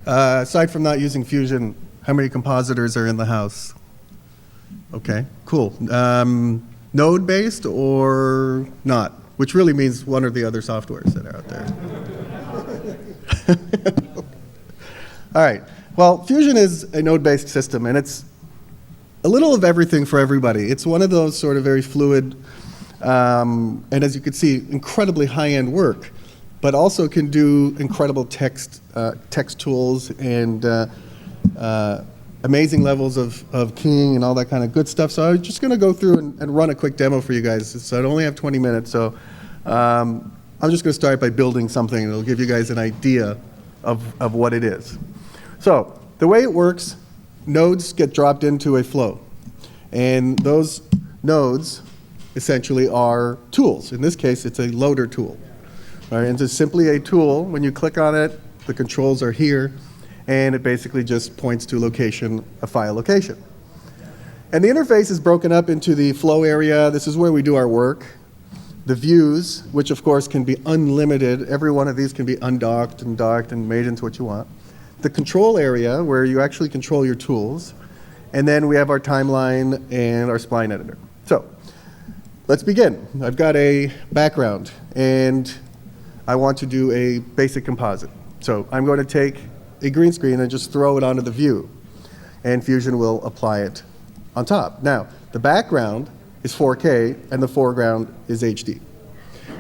Aside from not using Fusion, how many compositors are in the house? Okay, cool. Node-based or not? Which really means one or the other softwares that are out there. All right. Well, Fusion is a node-based system, and it's a little of everything for everybody. It's one of those sort of very fluid, and as you can see, incredibly high-end work, but also can do incredible text tools and amazing levels of keying and all that kind of good stuff. So I'm just going to go through and run a quick demo for you guys. So I only have 20 minutes, so I'm just going to start by building something. It'll give you guys an idea of what it is. So the way it works, nodes get dropped into a flow. And those nodes essentially are tools. In this case, it's a loader tool. All right, and it's simply a tool. When you click on it, the controls are here, and it basically just points to location, a file location. And the interface is broken up into the flow area. This is where we do our work. The views, which of course can be unlimited. Every one of these can be undocked and docked and made into what you want. The control area, where you actually control your tools. And then we have our timeline and our spline editor. So let's begin. I've got a background, and I want to do a basic composite. So I'm going to take a green screen and just throw it onto the view, and Fusion will apply it on top. Now, the background is 4K, and the foreground is HD.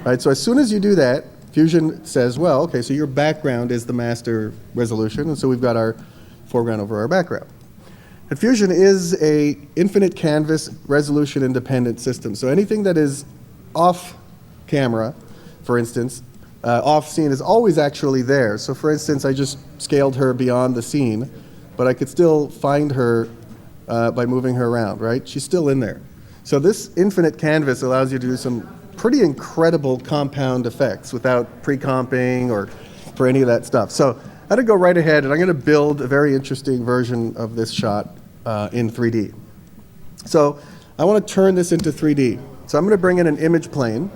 Right, so as soon as you do that, Fusion says, well, okay, so your background is the master resolution, and so we've got our foreground over our background. And Fusion is a infinite canvas resolution independent system. So anything that is off camera, for instance, off scene is always actually there. So for instance, I just scaled her beyond the scene, but I could still find her by moving her around, right? She's still in there. So this infinite canvas allows you to do some pretty incredible compound effects without pre-comping or for any of that stuff. So I'm going to go right ahead, and I'm going to build a very interesting version of this shot in 3D. So I want to turn this into 3D. So I'm going to bring in an image plane,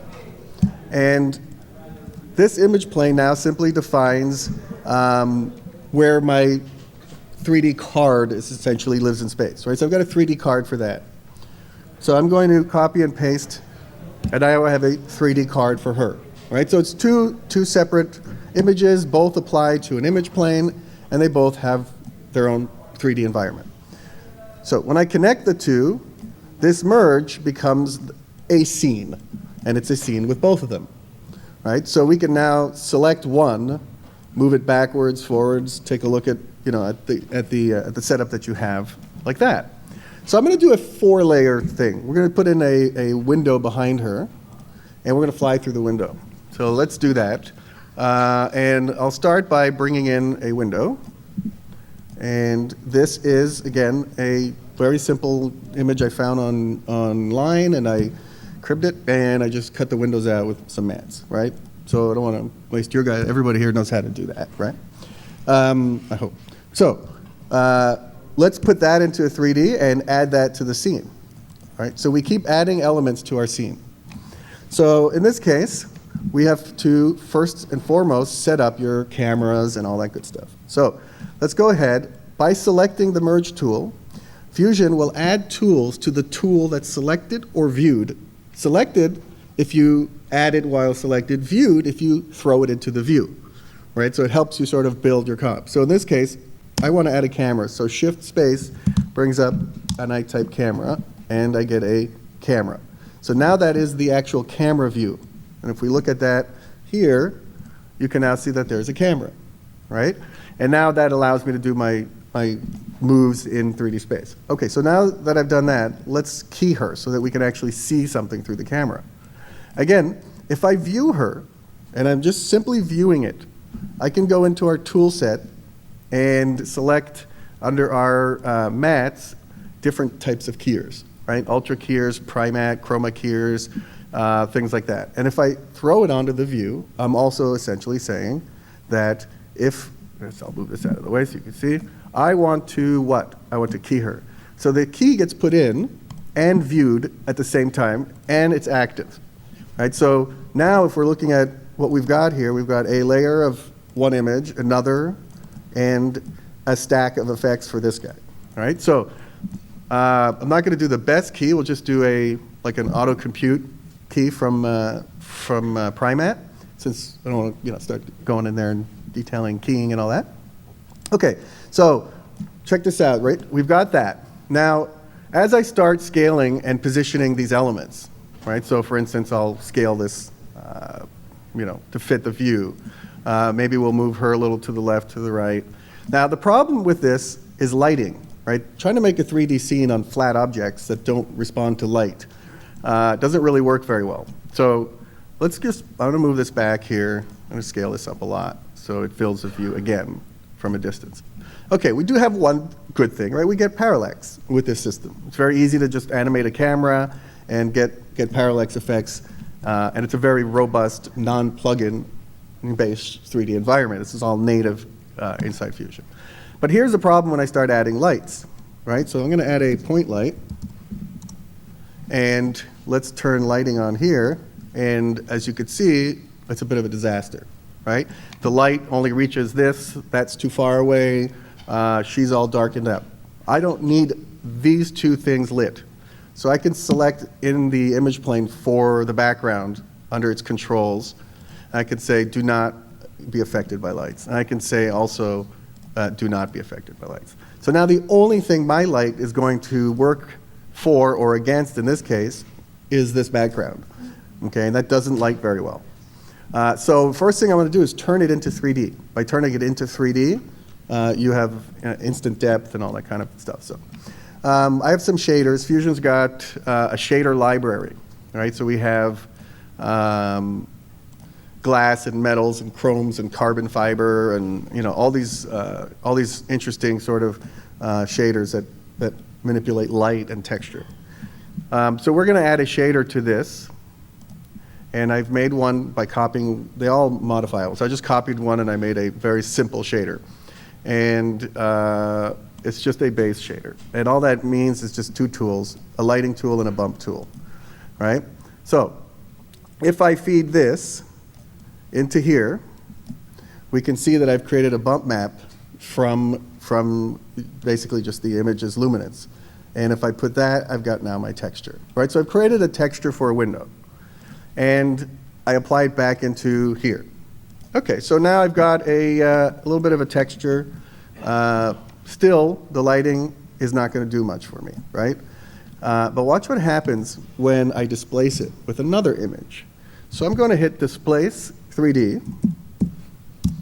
and this image plane now simply defines where my 3D card is essentially lives in space, right? So I've got a 3D card for that. So I'm going to copy and paste, and now I have a 3D card for her, right? So it's two separate images, both apply to an image plane, and they both have their own 3D environment. So when I connect the two, this merge becomes a scene, and it's a scene with both of them. Right? So we can now select one, move it backwards, forwards, take a look at, at the setup that you have, like that. So I'm going to do a 4-layer thing. We're going to put in a window behind her, and we're going to fly through the window. So let's do that. And I'll start by bringing in a window. And this is, again, a very simple image I found online, and I cribbed it, and I just cut the windows out with some mats, right? So I don't want to waste your guys. Everybody here knows how to do that, right? I hope. So let's put that into a 3D and add that to the scene, right? So we keep adding elements to our scene. So in this case, we have to first and foremost set up your cameras and all that good stuff. So let's go ahead. By selecting the merge tool, Fusion will add tools to the tool that's selected or viewed. Selected if you add it while selected, viewed if you throw it into the view, right? So it helps you sort of build your comp. So in this case, I want to add a camera. So Shift Space brings up a night type camera, and I get a camera. So now that is the actual camera view. And if we look at that here, you can now see that there's a camera, right? And now that allows me to do my moves in 3D space. Okay, so now that I've done that, let's key her so that we can actually see something through the camera. Again, if I view her, and I'm just simply viewing it, I can go into our tool set and select under our mats different types of keyers, right? Ultra keyers, Primat, Chroma keyers, things like that. And if I throw it onto the view, I'm also essentially saying that if, I'll move this out of the way so you can see, I want to what? I want to key her. So the key gets put in, and viewed at the same time, and it's active. Right? So now if we're looking at what we've got here, we've got a layer of one image, another, and a stack of effects for this guy. All right? So I'm not going to do the best key. We'll just do like an auto compute key from Primat, since I don't want to start going in there and detailing keying and all that. Okay, so check this out, right? We've got that. Now, as I start scaling and positioning these elements, right? So for instance, I'll scale this, to fit the view. Maybe we'll move her a little to the left, to the right. Now, the problem with this is lighting, right? Trying to make a 3D scene on flat objects that don't respond to light doesn't really work very well. So I'm gonna move this back here. I'm gonna scale this up a lot so it fills the view again from a distance. Okay, we do have one good thing, right? We get parallax with this system. It's very easy to just animate a camera and get parallax effects, and it's a very robust, non-plugin based 3D environment. This is all native inside Fusion. But here's the problem when I start adding lights, right? So I'm gonna add a point light, and let's turn lighting on here, and as you can see, it's a bit of a disaster, right? The light only reaches this, that's too far away, she's all darkened up. I don't need these two things lit. So I can select in the image plane for the background under its controls. I can say do not be affected by lights. And I can say also do not be affected by lights. So now the only thing my light is going to work for or against in this case is this background. Okay, and that doesn't light very well. So first thing I want to do is turn it into 3D. By turning it into 3D, you have instant depth and all that kind of stuff. So I have some shaders. Fusion's got a shader library, right? So we have glass and metals and chromes and carbon fiber and all these interesting sort of shaders that manipulate light and texture. So we're going to add a shader to this. And I've made one by copying, they all modifiable. So I just copied one and I made a very simple shader. And it's just a base shader. And all that means is just two tools, a lighting tool and a bump tool, right? So if I feed this into here, we can see that I've created a bump map from basically just the image's luminance. And if I put that, I've got now my texture, right? So I've created a texture for a window. And I apply it back into here. Okay, so now I've got a little bit of a texture. Still, the lighting is not going to do much for me, right? But watch what happens when I displace it with another image. So I'm going to hit Displace 3D,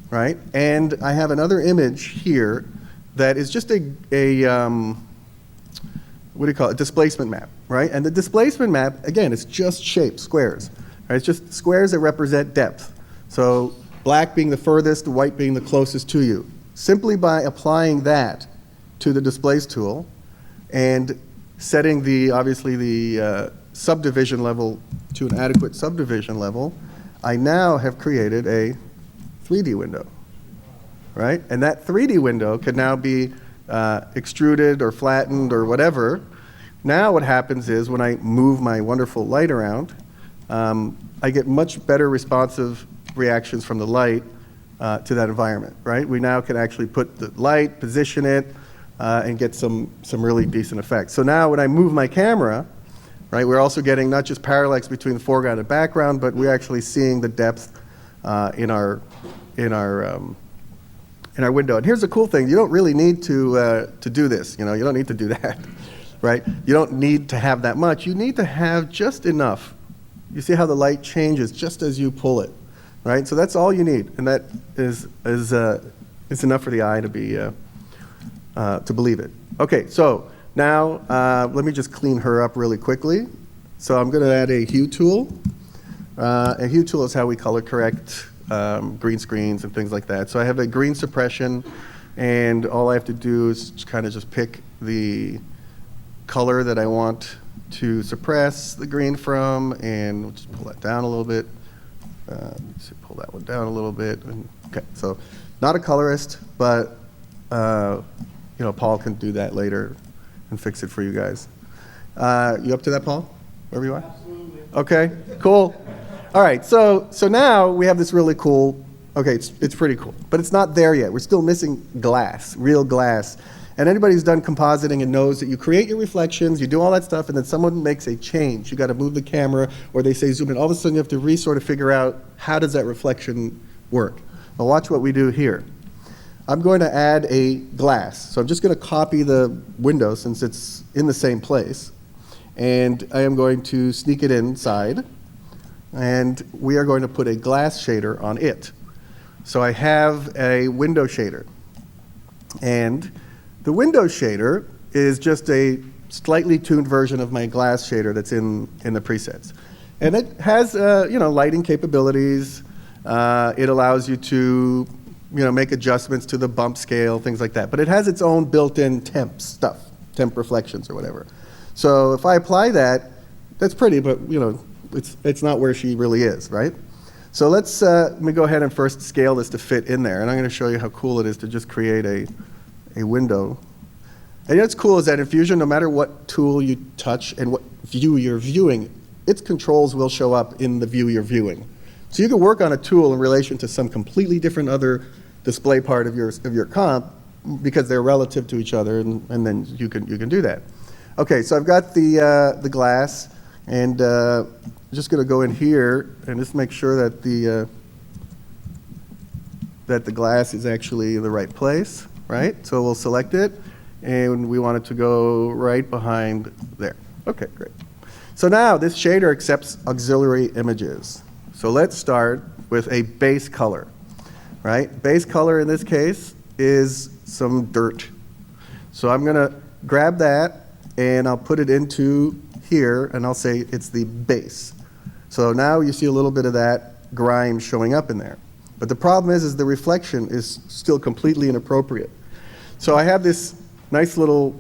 right? And I have another image here that is just a what do you call it? A displacement map, right? And the displacement map, again, it's just shapes, squares. Right? It's just squares that represent depth. So black being the furthest, white being the closest to you. Simply by applying that to the displace tool and setting obviously the subdivision level to an adequate subdivision level, I now have created a 3D window, right? And that 3D window can now be extruded or flattened or whatever. Now what happens is when I move my wonderful light around, I get much better responsive reactions from the light to that environment, right? We now can actually put the light, position it, and get some really decent effects. So now when I move my camera, right, we're also getting not just parallax between the foreground and background, but we're actually seeing the depth in our window. And here's the cool thing: you don't really need to do this. You don't need to do that, right? You don't need to have that much. You need to have just enough. You see how the light changes just as you pull it, right? So that's all you need, and that is enough for the eye to be to believe it. Okay, so now let me just clean her up really quickly. So I'm going to add a hue tool. A hue tool is how we color correct green screens and things like that. So I have a green suppression, and all I have to do is kind of just pick the color that I want to suppress the green from, and we'll just pull that down a little bit. Pull that one down a little bit. Okay, so not a colorist, but Paul can do that later and fix it for you guys. You up to that, Paul? Wherever you are? Absolutely. Okay, cool. All right, so now we have this really cool, okay, it's pretty cool, but it's not there yet. We're still missing glass, real glass. And anybody who's done compositing and knows that you create your reflections, you do all that stuff, and then someone makes a change. You got to move the camera, or they say zoom in. All of a sudden, you have to sort of figure out how does that reflection work. Now watch what we do here. I'm going to add a glass. So I'm just going to copy the window since it's in the same place. And I am going to sneak it inside. And we are going to put a glass shader on it. So I have a window shader. And the window shader is just a slightly tuned version of my glass shader that's in the presets. And it has lighting capabilities. It allows you to make adjustments to the bump scale, things like that. But it has its own built-in temp stuff, temp reflections or whatever. So if I apply that, that's pretty, but it's not where she really is, right? So let me go ahead and first scale this to fit in there. And I'm going to show you how cool it is to just create a window. And what's cool is that in Fusion, no matter what tool you touch and what view you're viewing, its controls will show up in the view you're viewing. So you can work on a tool in relation to some completely different other display part of your comp because they're relative to each other, and then you can do that. Okay, so I've got the glass, and I'm just going to go in here and just make sure that the glass is actually in the right place. Right? So we'll select it, and we want it to go right behind there. Okay, great. So now this shader accepts auxiliary images. So let's start with a base color, right? Base color in this case is some dirt. So I'm going to grab that, and I'll put it into here, and I'll say it's the base. So now you see a little bit of that grime showing up in there. But the problem is the reflection is still completely inappropriate. So I have this nice little,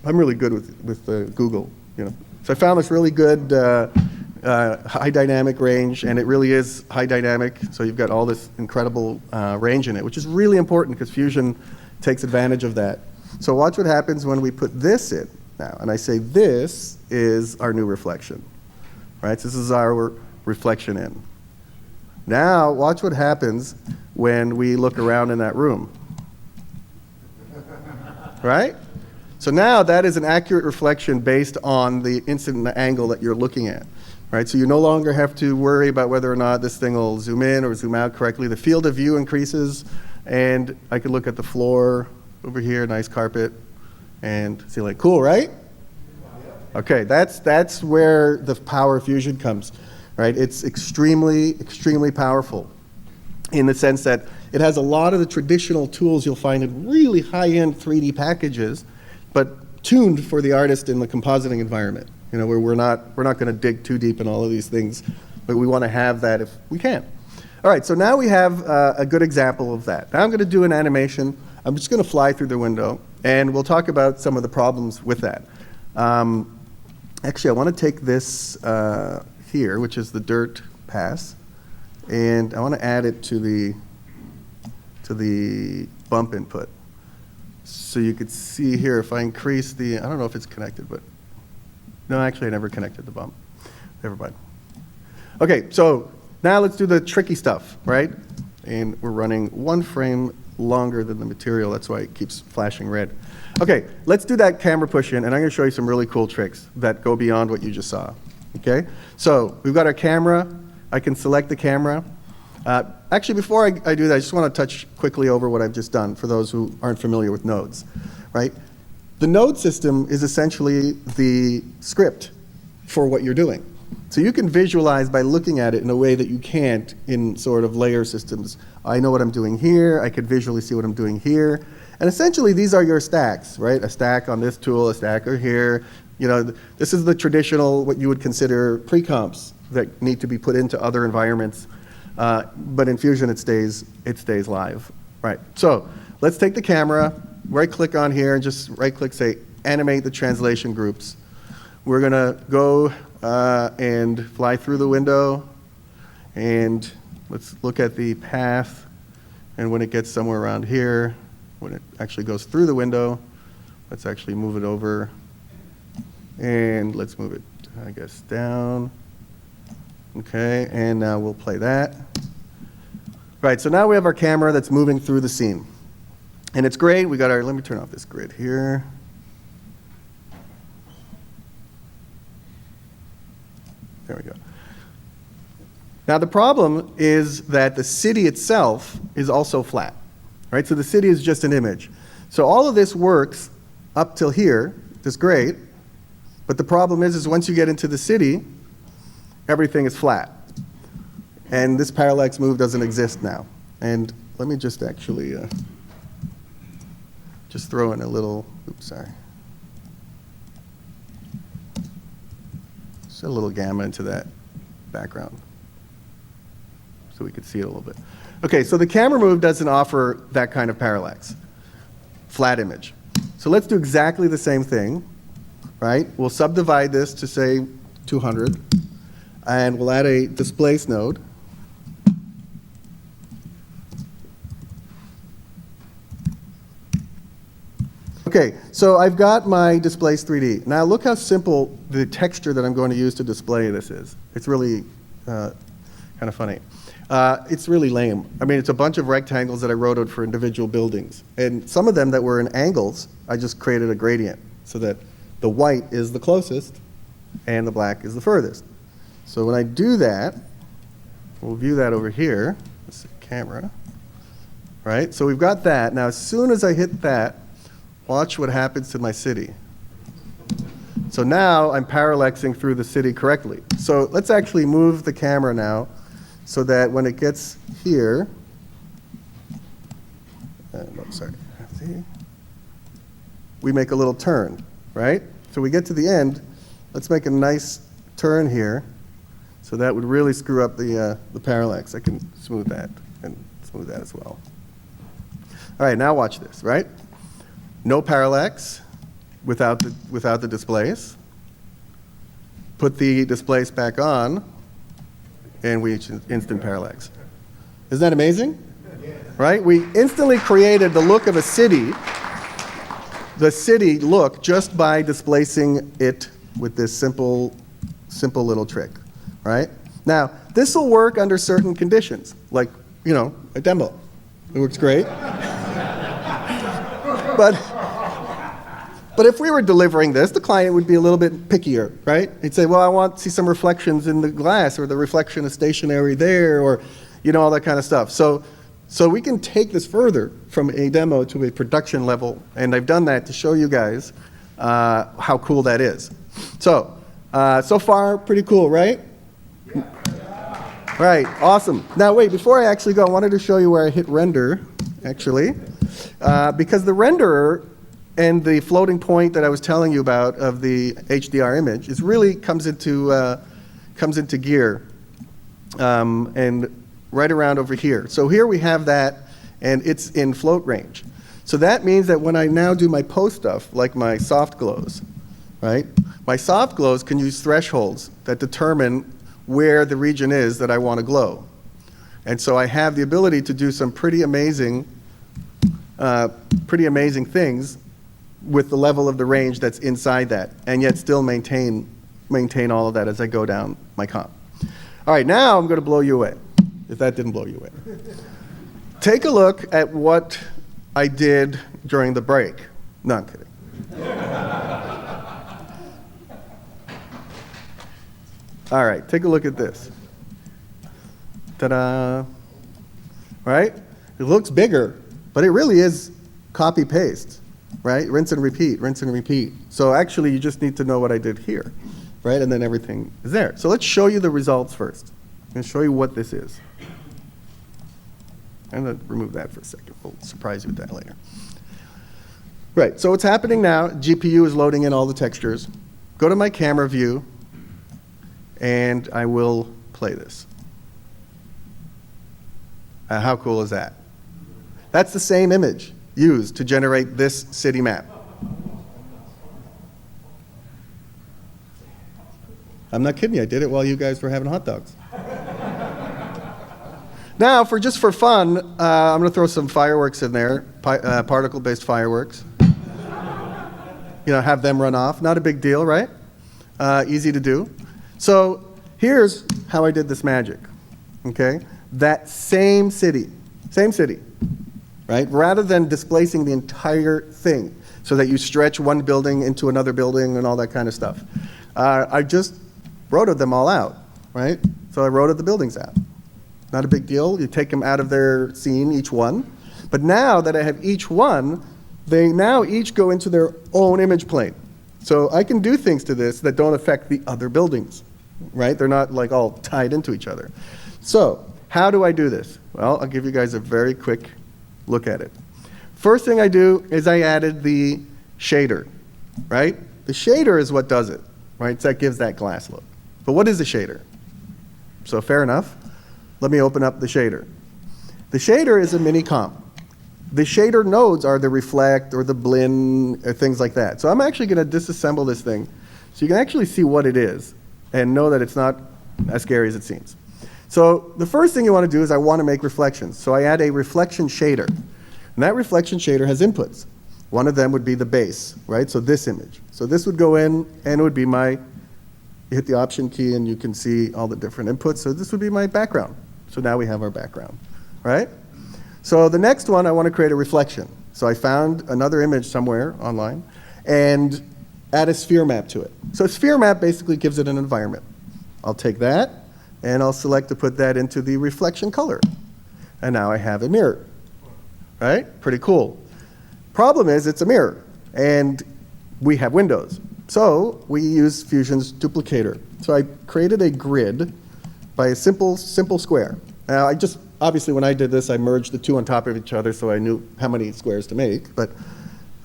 I'm really good with Google, So I found this really good high dynamic range, and it really is high dynamic. So you've got all this incredible range in it, which is really important because Fusion takes advantage of that. So watch what happens when we put this in now. And I say this is our new reflection, right? So this is our reflection in. Now watch what happens when we look around in that room. Right? So now that is an accurate reflection based on the instant angle that you're looking at. Right? So you no longer have to worry about whether or not this thing will zoom in or zoom out correctly. The field of view increases, and I can look at the floor over here, nice carpet, and see, like, cool, right? Okay, that's where the power of Fusion comes. Right? It's extremely, extremely powerful in the sense that it has a lot of the traditional tools you'll find in really high-end 3D packages, but tuned for the artist in the compositing environment. Where we're not going to dig too deep in all of these things, but we want to have that if we can. All right, so now we have a good example of that. Now I'm going to do an animation. I'm just going to fly through the window, and we'll talk about some of the problems with that. Actually, I want to take this here, which is the dirt pass, and I want to add it to the bump input. So you could see here, if I increase I don't know if it's connected, but no, actually I never connected the bump. Never mind. Okay, so now let's do the tricky stuff, right? And we're running one frame longer than the material. That's why it keeps flashing red. Okay, let's do that camera push in, and I'm going to show you some really cool tricks that go beyond what you just saw. Okay, so we've got our camera. I can select the camera. Actually, before I do that, I just want to touch quickly over what I've just done for those who aren't familiar with nodes, right? The node system is essentially the script for what you're doing. So you can visualize by looking at it in a way that you can't in sort of layer systems. I know what I'm doing here. I could visually see what I'm doing here. And essentially, these are your stacks, right? A stack on this tool, a stack over here. This is the traditional, what you would consider pre-comps that need to be put into other environments. But in Fusion, it stays live. Right. So let's take the camera, right-click on here, and just right-click, say, animate the translation groups. We're going to go and fly through the window, and let's look at the path. And when it gets somewhere around here, when it actually goes through the window, let's actually move it over And let's move it, I guess, down. Okay, and now we'll play that. Right, so now we have our camera that's moving through the scene. And it's great. We got our, let me turn off this grid here. There we go. Now the problem is that the city itself is also flat, right? So the city is just an image. So all of this works up till here, it's great, but the problem is once you get into the city, everything is flat. And this parallax move doesn't exist now. And let me just actually just throw in a little, oops, sorry. Just a little gamma into that background so we could see it a little bit. Okay, so the camera move doesn't offer that kind of parallax, flat image. So let's do exactly the same thing, right? We'll subdivide this to say 200, and we'll add a displace node. Okay, so I've got my displace 3D. Now look how simple the texture that I'm going to use to display this is. It's really kind of funny. It's really lame. I mean, it's a bunch of rectangles that I rotoed for individual buildings. And some of them that were in angles, I just created a gradient so that the white is the closest and the black is the furthest. So when I do that, we'll view that over here. This is camera, right? So we've got that. Now as soon as I hit that, watch what happens to my city. So now I'm parallaxing through the city correctly. So let's actually move the camera now so that when it gets here, no, sorry, we make a little turn, right? So we get to the end, let's make a nice turn here. So that would really screw up the parallax. I can smooth that and smooth that as well. All right, now watch this, right? No parallax without the displace. Put the displace back on, and we instant parallax. Isn't that amazing? Right? We instantly created the look of a city, the city look, just by displacing it with this simple little trick, right? Now, this will work under certain conditions, like, you know, a demo. It works great. But if we were delivering this, the client would be a little bit pickier, right? He'd say, well, I want to see some reflections in the glass, or the reflection is stationary there, or, you know, all that kind of stuff. So we can take this further from a demo to a production level, and I've done that to show you guys how cool that is. So far, pretty cool, right? Yeah. Right, awesome. Now wait, before I actually go, I wanted to show you where I hit render, actually, because the renderer and the floating point that I was telling you about of the HDR image is really comes into gear, and right around over here. So here we have that, and it's in float range. So that means that when I now do my post stuff, like my soft glows, right? My soft glows can use thresholds that determine where the region is that I want to glow. And so I have the ability to do some pretty amazing things with the level of the range that's inside that, and yet still maintain all of that as I go down my comp. All right, now I'm going to blow you away, if that didn't blow you away. Take a look at what I did during the break. No, I'm kidding. All right, take a look at this. Ta-da. Right? It looks bigger, but it really is copy-paste. Right? Rinse and repeat, rinse and repeat. So actually, you just need to know what I did here, right? And then everything is there. So let's show you the results first. I'm going to show you what this is. I'm going to remove that for a second. We'll surprise you with that later. Right, so what's happening now, GPU is loading in all the textures. Go to my camera view, and I will play this. How cool is that? That's the same image used to generate this city map. I'm not kidding you, I did it while you guys were having hot dogs. Now, just for fun, I'm going to throw some fireworks in there, particle-based fireworks. You know, have them run off. Not a big deal, right? easy to do. So here's how I did this magic, okay? That same city, right? Rather than displacing the entire thing so that you stretch one building into another building and all that kind of stuff, I just rotoed them all out, right? So I rotoed the buildings out. Not a big deal. You take them out of their scene, each one. But now that I have each one, they now each go into their own image plane. So I can do things to this that don't affect the other buildings, right? They're not like all tied into each other. So how do I do this? Well, I'll give you guys a very quick look at it. First thing I do is I added the shader, right? The shader is what does it, right? So that gives that glass look. But what is a shader? So fair enough. Let me open up the shader. The shader is a mini comp. The shader nodes are the reflect or the blend or things like that. So I'm actually going to disassemble this thing so you can actually see what it is and know that it's not as scary as it seems. So the first thing you want to do is I want to make reflections. So I add a reflection shader. And that reflection shader has inputs. One of them would be the base, right? So this image. So this would go in and it would be my, you hit the option key and you can see all the different inputs. So this would be my background. So now we have our background, right? So the next one, I want to create a reflection. So I found another image somewhere online and add a sphere map to it. So a sphere map basically gives it an environment. I'll take that and I'll select to put that into the reflection color. And now I have a mirror, right? Pretty cool. Problem is it's a mirror and we have windows. So we use Fusion's duplicator. So I created a grid by a simple square. Now obviously when I did this, I merged the two on top of each other so I knew how many squares to make, but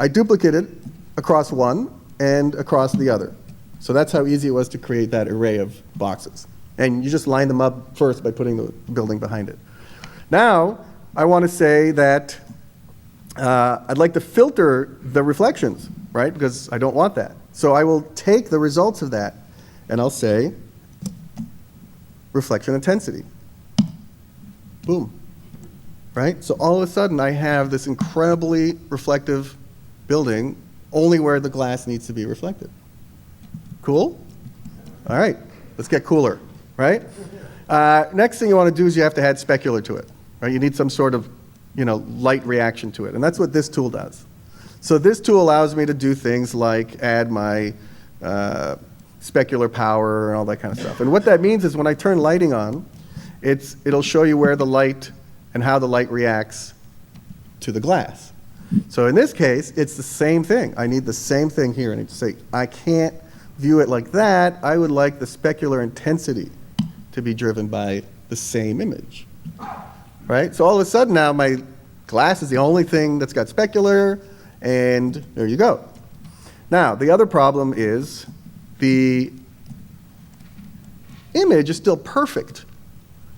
I duplicated across one and across the other. So that's how easy it was to create that array of boxes. And you just line them up first by putting the building behind it. Now, I want to say that I'd like to filter the reflections, right? Because I don't want that. So I will take the results of that and I'll say reflection intensity. Boom, right? So all of a sudden I have this incredibly reflective building only where the glass needs to be reflected. Cool? All right, let's get cooler, right? Next thing you want to do is you have to add specular to it, right? You need some sort of, light reaction to it, and that's what this tool does. So this tool allows me to do things like add my specular power and all that kind of stuff. And what that means is when I turn lighting on, it'll show you where the light and how the light reacts to the glass. So in this case, it's the same thing. I need the same thing here. I need to say, I can't view it like that. I would like the specular intensity to be driven by the same image, right? So all of a sudden now my glass is the only thing that's got specular, and there you go. Now, the other problem is the image is still perfect,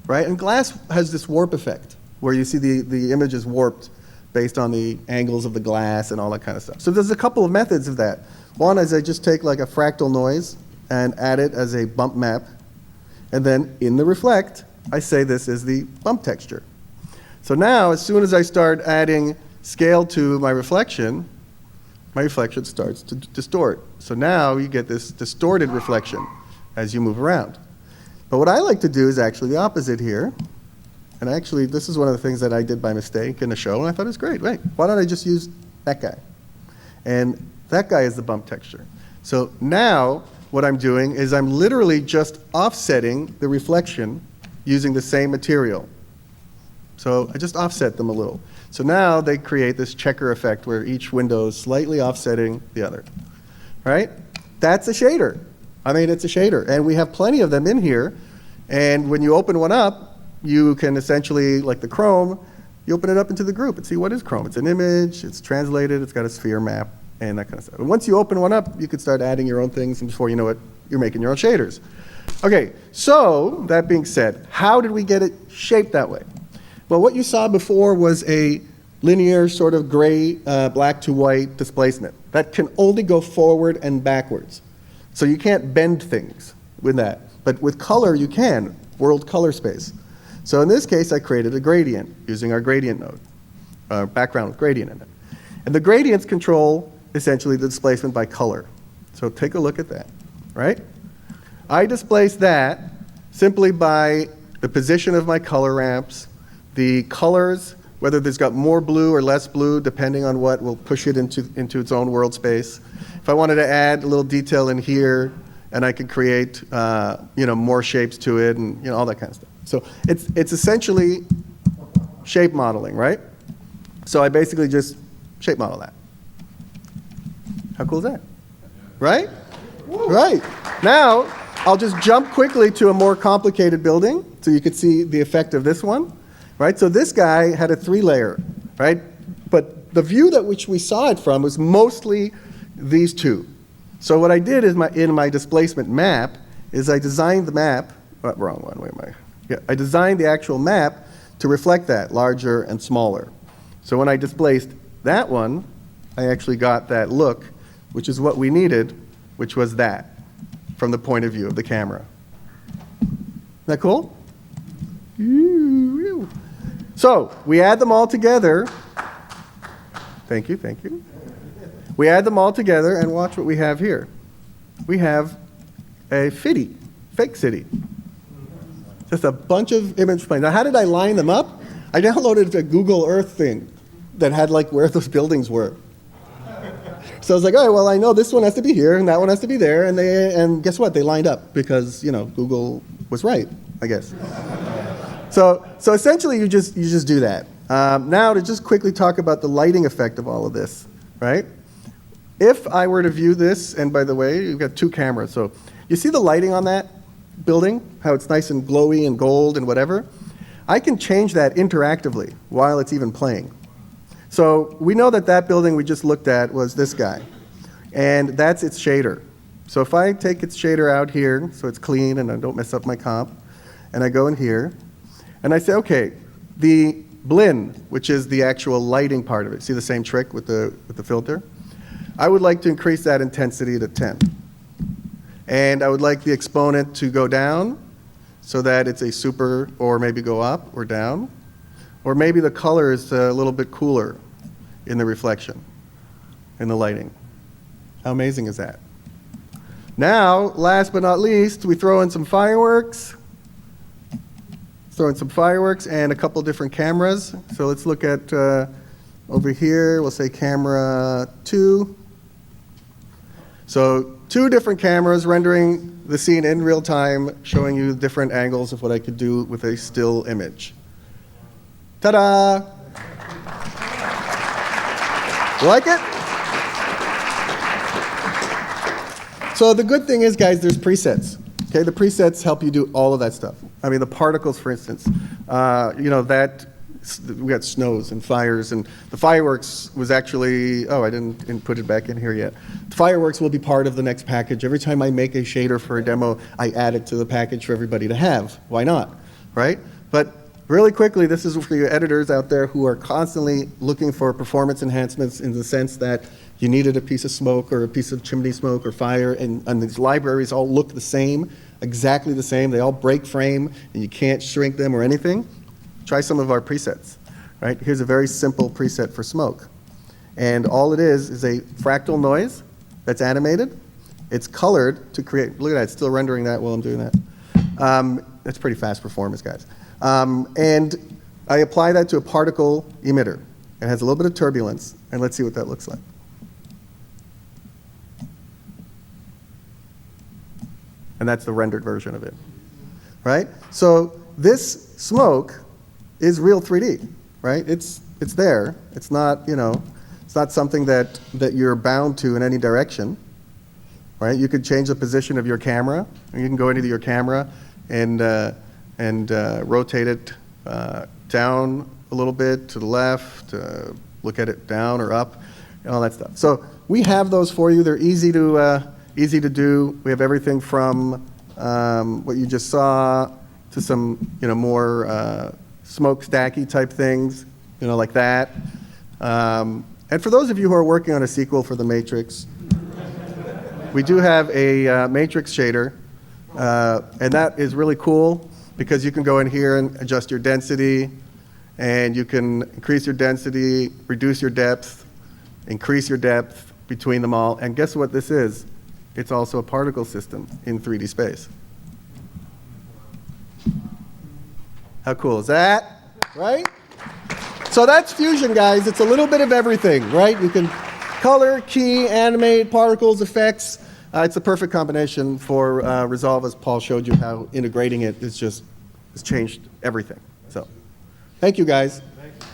right? And glass has this warp effect where you see the image is warped based on the angles of the glass and all that kind of stuff. So there's a couple of methods of that. One is I just take like a fractal noise and add it as a bump map. And then in the reflect, I say this is the bump texture. So now, as soon as I start adding scale to my reflection starts to distort. So now you get this distorted reflection as you move around. But what I like to do is actually the opposite here. And actually, this is one of the things that I did by mistake in a show, and I thought it was great. Wait, why don't I just use that guy? And that guy is the bump texture. So now, what I'm doing is I'm literally just offsetting the reflection using the same material. So I just offset them a little. So now they create this checker effect where each window is slightly offsetting the other, right? That's a shader. I mean, it's a shader. And we have plenty of them in here. And when you open one up, you can essentially, like the Chrome, you open it up into the group and see what is Chrome. It's an image, it's translated, it's got a sphere map, and that kind of stuff. And once you open one up, you can start adding your own things, and before you know it, you're making your own shaders. Okay, so that being said, how did we get it shaped that way? Well, what you saw before was a linear sort of gray, black to white displacement. That can only go forward and backwards. So you can't bend things with that. But with color, you can, world color space. So in this case, I created a gradient using our gradient node, background with gradient in it. And the gradients control essentially the displacement by color. So take a look at that. right? I displace that simply by the position of my color ramps, the colors, whether there's got more blue or less blue, depending on what will push it into its own world space. If I wanted to add a little detail in here, and I could create more shapes to it, and all that kind of stuff. So it's essentially shape modeling, right? So I basically just shape model that. How cool is that? Right? Right. Now, I'll just jump quickly to a more complicated building so you can see the effect of this one, right? So this guy had a 3-layer, right? But the view that which we saw it from was mostly these two. So what I did is in my displacement map is I designed the map, wrong one, where am I? Yeah, I designed the actual map to reflect that, larger and smaller. So when I displaced that one, I actually got that look, which is what we needed, which was that, from the point of view of the camera. Isn't that cool? So we add them all together. Thank you, thank you. We add them all together and watch what we have here. We have a fake city. Just a bunch of image planes. Now, how did I line them up? I downloaded a Google Earth thing that had like where those buildings were. So I was like, all right, well, I know this one has to be here and that one has to be there, and guess what? They lined up because Google was right, I guess. So essentially, you just do that. Now, to just quickly talk about the lighting effect of all of this, right? If I were to view this, and by the way, you've got 2 cameras, so you see the lighting on that building, how it's nice and glowy and gold and whatever? I can change that interactively while it's even playing. So we know that building we just looked at was this guy, and that's its shader. So if I take its shader out here, so it's clean and I don't mess up my comp, and I go in here, and I say, okay, the blend, which is the actual lighting part of it, see the same trick with the filter? I would like to increase that intensity to 10. And I would like the exponent to go down so that it's a super, or maybe go up or down. Or maybe the color is a little bit cooler in the reflection, in the lighting. How amazing is that? Now, last but not least, we throw in some fireworks. Throw in some fireworks and a couple different cameras. So let's look at over here, we'll say camera 2. So 2 different cameras rendering the scene in real time, showing you different angles of what I could do with a still image. Ta-da! You like it? So the good thing is, guys, there's presets. Okay, the presets help you do all of that stuff. I mean, the particles, for instance, we got snows and fires, and the fireworks was actually, I didn't put it back in here yet. The fireworks will be part of the next package. Every time I make a shader for a demo, I add it to the package for everybody to have. Why not, right? But really quickly, this is for you editors out there who are constantly looking for performance enhancements in the sense that you needed a piece of smoke or a piece of chimney smoke or fire, and these libraries all look the same, exactly the same. They all break frame, and you can't shrink them or anything. Try some of our presets, right? Here's a very simple preset for smoke. And all it is a fractal noise that's animated. It's colored to create, look at that, it's still rendering that while I'm doing that. That's pretty fast performance, guys. And I apply that to a particle emitter. It has a little bit of turbulence, and let's see what that looks like. And that's the rendered version of it, right? So this smoke is real 3D, right? It's there. It's not, it's not something that you're bound to in any direction, right? You could change the position of your camera, and you can go into your camera and rotate it down a little bit to the left, look at it down or up, and all that stuff. So we have those for you. They're easy to do. We have everything from what you just saw to some more smokestacky type things, like that. And for those of you who are working on a sequel for The Matrix, we do have a Matrix shader, and that is really cool because you can go in here and adjust your density, and you can increase your density, reduce your depth, increase your depth between them all. And guess what this is? it's also a particle system in 3D space. How cool is that, right? So that's Fusion, guys. It's a little bit of everything, right? You can color, key, animate, particles, effects. It's a perfect combination for Resolve, as Paul showed you how integrating it has changed everything. So, thank you, guys. Thank you.